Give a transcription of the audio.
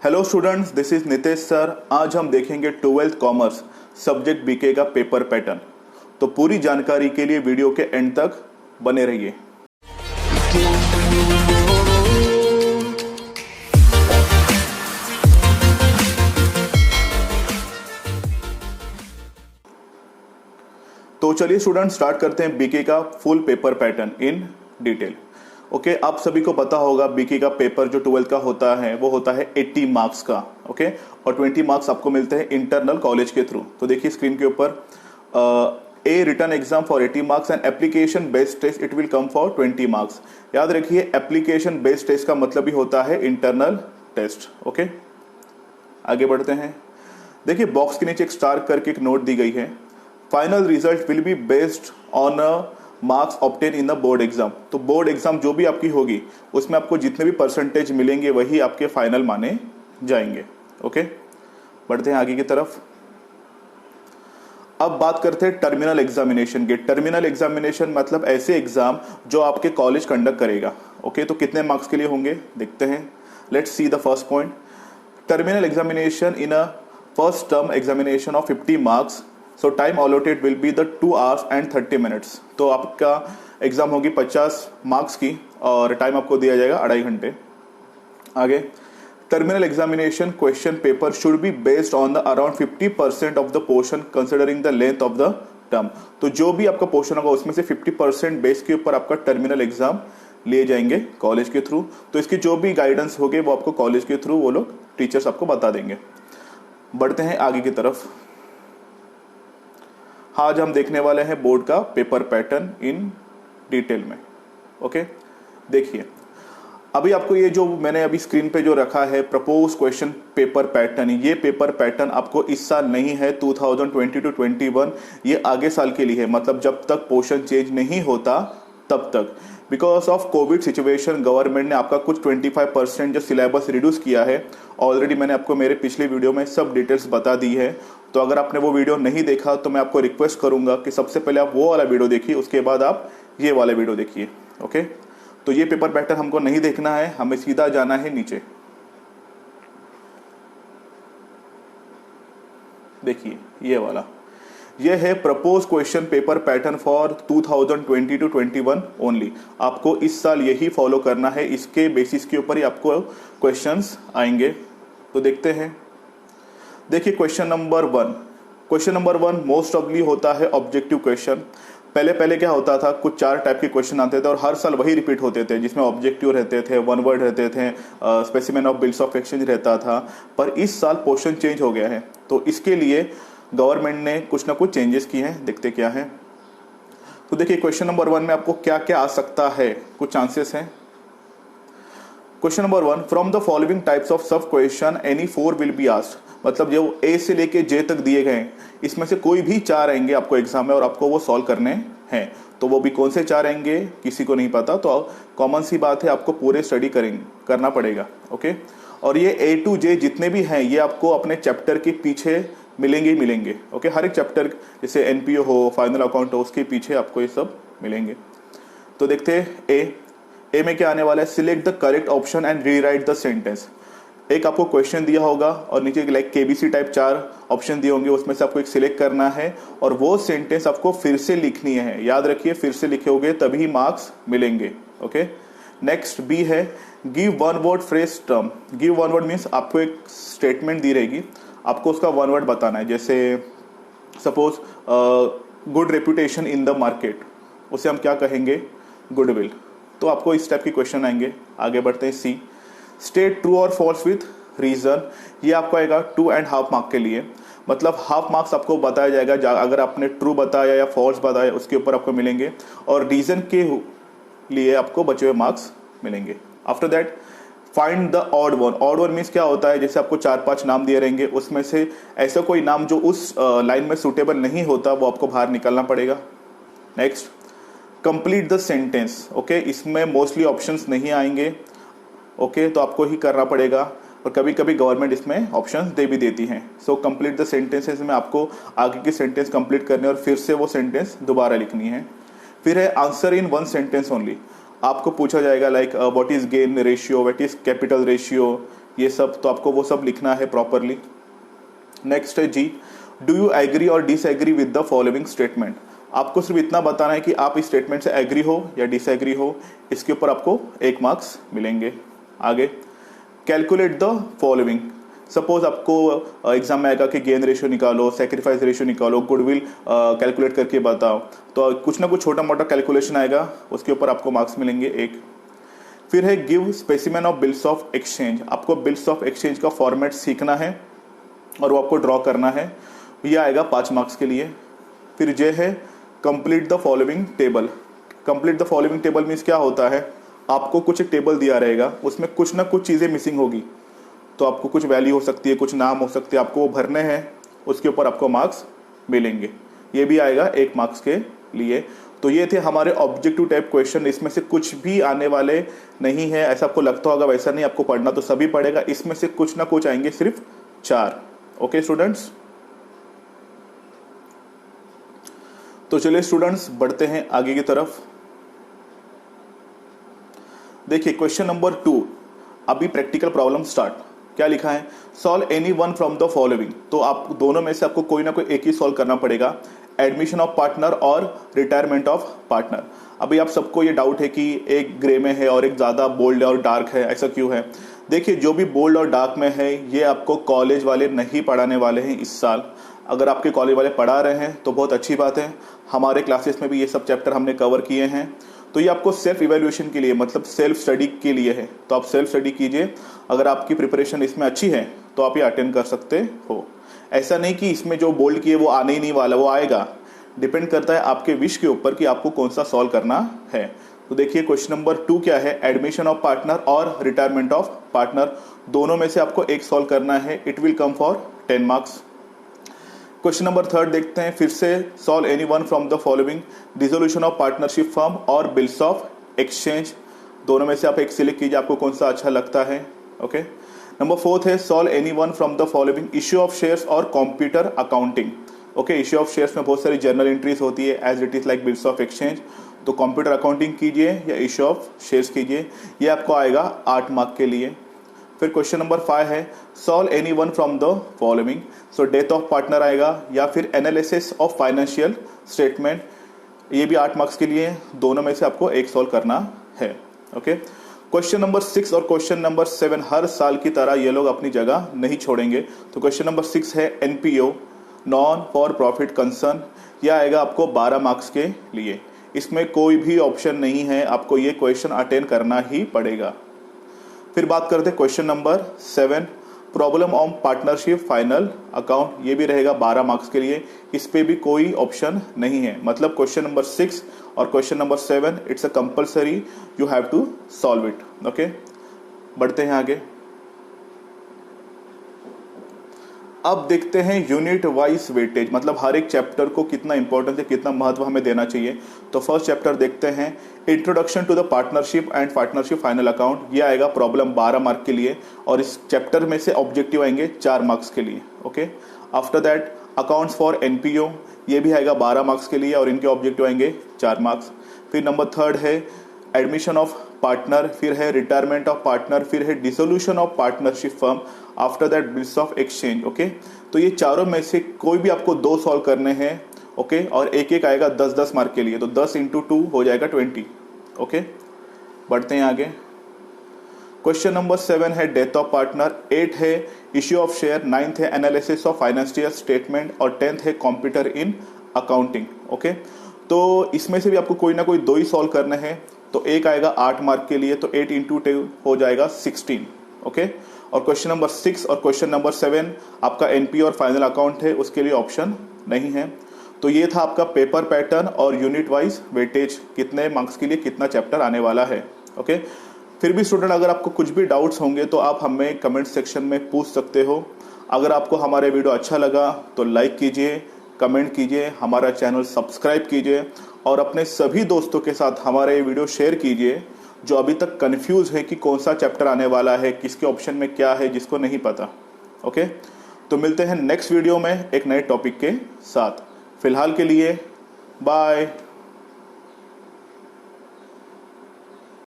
Hello students, this is Nitesh sir. आज हम देखेंगे 12th कॉमर्स सब्जेक्ट बीके का पेपर पैटर्न। तो पूरी जानकारी के लिए वीडियो के एंड तक बने रहिए। तो चलिए स्टूडेंट स्टार्ट करते हैं बीके का full paper pattern in detail. Okay, आप सभी को पता होगा बीके का पेपर जो 12th का होता है वो होता है 80 मार्क्स का। ओके, और 20 मार्क्स आपको मिलते हैं इंटरनल कॉलेज के थ्रू। तो देखिए स्क्रीन के ऊपर a written exam for 80 marks and application based test it will come for 20 marks. याद रखिए एप्लीकेशन बेस्ड टेस्ट का मतलब ही होता है इंटरनल टेस्ट। ओके, आगे बढ़ते हैं। देखिए बॉक्स के नीचे एक स्टार करके एक नोट दी गई है। Final result will be based on marks obtain in the board exam. तो बोर्ड एग्जाम जो भी आपकी होगी उसमें आपको जितने भी परसेंटेज मिलेंगे वही आपके फाइनल माने जाएंगे। ओके, बढ़ते हैं आगे की तरफ। अब बात करते हैं टर्मिनल एग्जामिनेशन की। टर्मिनल एग्जामिनेशन मतलब ऐसे एग्जाम जो आपके कॉलेज कंडक्ट करेगा। ओके, तो कितने मार्क्स के लिए होंगे देखते हैं। Let's see the first point. Terminal examination in a first term examination of 50 marks. So time allotted will be the 2 hours and 30 minutes। तो आपका एग्जाम होगी 50 मार्क्स की और टाइम आपको दिया जाएगा 2.5 घंटे। आगे, terminal examination question paper should be based on the around 50% of the portion considering the length of the term. तो जो भी आपका पोर्शन होगा उसमें से 50% बेस के ऊपर आपका टर्मिनल एग्जाम लिए जाएंगे कॉलेज के थ्रू। तो इसकी जो भी गाइडेंस होगी वो आपको कॉलेज के थ्रू वो लोग टीचर्स आपको बता देंगे। बढ़ते हैं आगे की तरफ। आज हम देखने वाले हैं बोर्ड का पेपर पैटर्न इन डिटेल में। ओके, देखिए अभी आपको ये जो मैंने अभी स्क्रीन पे जो रखा है प्रपोज क्वेश्चन पेपर पैटर्न, ये पेपर पैटर्न आपको इस साल नहीं है 2020 to 21, ये आगे साल के लिए है। मतलब जब तक पोर्शन चेंज नहीं होता तब तक। Because of Covid situation government ने आपका कुछ 25% जो सिलेबस रिड्यूस किया है। ऑलरेडी मैंने आपको मेरे पिछले वीडियो में सब डिटेल्स बता दी है। तो अगर आपने वो वीडियो नहीं देखा तो मैं आपको रिक्वेस्ट करूंगा कि सबसे पहले आप वो वाला वीडियो देखिए, उसके बाद आप ये वाला वीडियो देखिए। ओके, तो ये पेपर पैटर्न हमको नहीं देखना है, हमें सीधा जाना है नीचे। देखिए ये वाला, ये है propose question paper pattern for 2020 to 21 only. आपको इस साल यही फॉलो करना है, इसके बेसिस के ऊपर ही आपको क्वेश्चंस आएंगे। तो देखते हैं। देखिए question number 1। Question number 1 most ऑफली होता है ऑब्जेक्टिव क्वेश्चन। पहले क्या होता था, कुछ 4 टाइप के क्वेश्चन आते थे और हर साल वही रिपीट होते थे, जिसमें ऑब्जेक्टिव रहते थे, 1 वर्ड रहते थे, specimen of bills of exchange रहता था। पर इस साल पोर्शन चेंज हो गया है, तो इसके लिए गवर्नमेंट ने कुछ ना कुछ चेंजेस किए हैं। देखते क्या है। तो देखिए क्वेश्चन नंबर 1 में आपको क्या क्या आ सकता है, कुछ चांसेस हैं। Question number 1, from the following types of sub question any 4 will be asked. मतलब जो ए से लेके जे तक दिए गए इसमें से कोई भी 4 आएंगे आपको एग्जाम में और आपको वो सॉल्व करने हैं। तो वो भी कौन से 4 आएंगे किसी को नहीं पता, तो कॉमन सी बात है, आपको पूरे स्टडी करना पड़ेगा। ओके, और ये ए टू जे जितने भी हैं ये आपको अपने चैप्टर के पीछे मिलेंगे ही मिलेंगे। ओके, हर एक चैप्टर जैसे एनपीओ हो, फाइनल अकाउंट हो, उसके पीछे आपको ये सब मिलेंगे। तो देखते हैं ए में क्या आने वाला है। Select the correct option and rewrite the sentence. एक आपको क्वेश्चन दिया होगा और नीचे लाइक केबीसी टाइप 4 ऑप्शन दिए होंगे, उसमें से आपको एक सिलेक्ट करना है और वो सेंटेंस आपको फिर से लिखनी है। याद रखिए फिर से लिखोगे तभी मार्क्स मिलेंगे। ओके, नेक्स्ट बी है give 1 word phrase term. Give 1 word means आपको एक स्टेटमेंट दी रहेगी, आपको उसका 1 वर्ड बताना है। जैसे suppose good reputation in the market, उसे हम क्या कहेंगे, गुडविल। तो आपको इस टाइप के क्वेश्चन आएंगे। आगे बढ़ते हैं सी, स्टेट ट्रू और फॉल्स विथ रीजन। ये आपको आएगा 2.5 मार्क के लिए। मतलब हाफ मार्क्स आपको बताया जाएगा, अगर आपने ट्रू बताया या फॉल्स बताया उसके ऊपर आपको मिलेंगे, और रीजन के लिए आपको बचे हुए मार्क्स मिलेंगे। After that find the odd one. Odd one means क्या होता है, जैसे आपको 4-5 नाम दिए रहेंगे, उसमें से ऐसा कोई नाम जो उस लाइन में सुटेबल नहीं होता वो आपको बाहर निकालना पड़ेगा। Next complete the sentence. Okay, इसमें मोस्टली ऑप्शंस नहीं आएंगे। ओके, तो आपको ही करना पड़ेगा और कभी कभी गवर्नमेंट इसमें ऑप्शंस दे भी देती हैं। सो कंप्लीट द सेंटेंसेस में आपको आगे की सेंटेंस कंप्लीट करनी है और फिर से वो सेंटेंस दोबारा लिखनी है। फिर है आंसर इन 1 सेंटेंस ओनली। आपको पूछा जाएगा like what is gain ratio, what is capital ratio, ये सब, तो आपको वो सब लिखना है प्रॉपरली। नेक्स्ट है जी, डू यू एग्री और disagree with the following statement. आपको सिर्फ इतना बताना है कि आप इस स्टेटमेंट से एग्री हो या डिसएग्री हो, इसके ऊपर आपको 1 मार्क्स मिलेंगे। आगे, कैलकुलेट द फॉलोइंग। सपोज आपको एग्जाम में आएगा कि गेन रेशियो निकालो, सेक्रीफाइस रेशियो निकालो, गुडविल कैलकुलेट करके बताओ, तो कुछ ना कुछ छोटा मोटा कैलकुलेशन आएगा, उसके ऊपर आपको मार्क्स मिलेंगे 1। फिर है give specimen of bills of exchange. आपको बिल्स ऑफ एक्सचेंज का फॉर्मेट सीखना है और वो आपको ड्रॉ करना है, ये आएगा 5 मार्क्स के लिए। फिर ये है complete the following table. Complete the following table means क्या होता है, आपको कुछ एक टेबल दिया रहेगा, उसमें कुछ ना कुछ चीज़ें मिसिंग होगी, तो आपको कुछ वैल्यू हो सकती है, कुछ नाम हो सकते हैं, आपको वो भरने हैं, उसके ऊपर आपको मार्क्स मिलेंगे। ये भी आएगा 1 मार्क्स के लिए। तो ये थे हमारे ऑब्जेक्टिव टाइप क्वेश्चन। इसमें से कुछ भी आने वाले नहीं है, ऐसा आपको लगता होगा, वैसा नहीं, आपको पढ़ना तो सभी पड़ेगा। इसमें से कुछ ना कुछ आएंगे, सिर्फ 4। ओके स्टूडेंट्स, तो चलिए स्टूडेंट्स बढ़ते हैं आगे की तरफ। देखिए क्वेश्चन नंबर 2, अभी प्रैक्टिकल प्रॉब्लम स्टार्ट। क्या लिखा है, solve any one from the following. तो आप दोनों में से आपको कोई ना कोई एक ही सॉल्व करना पड़ेगा, एडमिशन ऑफ पार्टनर और रिटायरमेंट ऑफ पार्टनर। अभी आप सबको ये डाउट है कि एक ग्रे में है और एक ज़्यादा बोल्ड और डार्क है, ऐसा क्यों है। देखिए जो भी बोल्ड और डार्क में है ये आपको कॉलेज वाले नहीं पढ़ाने वाले हैं इस साल। अगर आपके कॉलेज वाले पढ़ा रहे हैं तो बहुत अच्छी बात है, हमारे क्लासेस में भी ये सब चैप्टर हमने कवर किए हैं। तो ये आपको सेल्फ इवैल्यूएशन के लिए, मतलब सेल्फ स्टडी के लिए है, तो आप सेल्फ स्टडी कीजिए। अगर आपकी प्रिपरेशन इसमें अच्छी है तो आप ये अटेंड कर सकते हो। ऐसा नहीं कि इसमें जो बोल्ड किए वो आने ही नहीं वाला, वो आएगा, डिपेंड करता है आपके विश के ऊपर कि आपको कौन सा सॉल्व करना है। तो देखिए क्वेश्चन नंबर 2 क्या है, एडमिशन ऑफ पार्टनर और रिटायरमेंट ऑफ पार्टनर, दोनों में से आपको एक सॉल्व करना है। It will come for 10 marks. Question number 3 देखते हैं, फिर से solve any one from the following, dissolution of partnership firm और बिल्स ऑफ एक्सचेंज, दोनों में से आप एक सिलेक्ट कीजिए, आपको कौन सा अच्छा लगता है। ओके। नंबर 4 है solve any one from the following, issue of shares और computer accounting. Okay, issue of shares में बहुत सारी जर्नल एंट्रीज होती है as it is like bills of exchange, तो कंप्यूटर अकाउंटिंग कीजिए या इश्यू ऑफ शेयर्स कीजिए, ये आपको आएगा 8 मार्क के लिए। फिर क्वेश्चन नंबर 5 है solve any one from the following, so death of partner आएगा या फिर एनालिसिस ऑफ फाइनेंशियल स्टेटमेंट, ये भी 8 मार्क्स के लिए, दोनों में से आपको एक सॉल्व करना है। ओके। क्वेश्चन नंबर 6 और क्वेश्चन नंबर 7 हर साल की तरह ये लोग अपनी जगह नहीं छोड़ेंगे। तो क्वेश्चन नंबर 6 है NPO, non for profit concern, यह आएगा आपको 12 मार्क्स के लिए। इसमें कोई भी ऑप्शन नहीं है, आपको ये क्वेश्चन अटेंड करना ही पड़ेगा। फिर बात करते हैं question number 7, problem on partnership final account, ये भी रहेगा 12 मार्क्स के लिए, इस पे भी कोई ऑप्शन नहीं है। मतलब क्वेश्चन नंबर 6 और question number 7 it's a compulsory, you have to solve it. Okay, बढ़ते हैं आगे। अब देखते हैं यूनिट वाइज वेटेज, मतलब हर एक चैप्टर को कितना इंपॉर्टेंस है, कितना महत्व हमें देना चाहिए। तो फर्स्ट चैप्टर देखते हैं, introduction to the partnership and partnership final account, ये आएगा प्रॉब्लम 12 मार्क के लिए, और इस चैप्टर में से ऑब्जेक्टिव आएंगे 4 मार्क्स के लिए। Okay. After that accounts for NPO, ये भी आएगा 12 मार्क्स के लिए और इनके ऑब्जेक्टिव आएंगे 4 मार्क्स। फिर नंबर 3 है एडमिशन ऑफ पार्टनर, फिर है रिटायरमेंट ऑफ पार्टनर, फिर है dissolution of partnership firm, after that bills of exchange. Okay, तो ये चारों में से कोई भी आपको 2 सॉल्व करने हैं। ओके, और एक एक आएगा 10-10 मार्क के लिए, तो 10 × 2 हो जाएगा 20। ओके, बढ़ते हैं आगे। क्वेश्चन नंबर 7 है डेथ ऑफ पार्टनर, 8 है इश्यू ऑफ शेयर, 9th है एनालिसिस ऑफ फाइनेंशियल स्टेटमेंट और 10th है कंप्यूटर इन अकाउंटिंग। ओके, तो इसमें से भी आपको कोई ना कोई 2 ही सॉल्व करने हैं। तो एक आएगा 8 मार्क के लिए, तो 8 × 2 हो जाएगा 16। ओके, और क्वेश्चन नंबर 6 और क्वेश्चन नंबर 7 आपका एनपी और फाइनल अकाउंट है, उसके लिए ऑप्शन नहीं है। तो ये था आपका पेपर पैटर्न और यूनिट वाइज वेटेज, कितने मार्क्स के लिए कितना चैप्टर आने वाला है। ओके, फिर भी स्टूडेंट अगर आपको कुछ भी डाउट्स होंगे तो आप हमें कमेंट सेक्शन में पूछ सकते हो। अगर आपको हमारे वीडियो अच्छा लगा तो लाइक कीजिए, कमेंट कीजिए, हमारा चैनल सब्सक्राइब कीजिए और अपने सभी दोस्तों के साथ हमारा ये वीडियो शेयर कीजिए जो अभी तक कंफ्यूज है कि कौन सा चैप्टर आने वाला है, किसके ऑप्शन में क्या है, जिसको नहीं पता। ओके, तो मिलते हैं नेक्स्ट वीडियो में एक नए टॉपिक के साथ। फिलहाल के लिए बाय।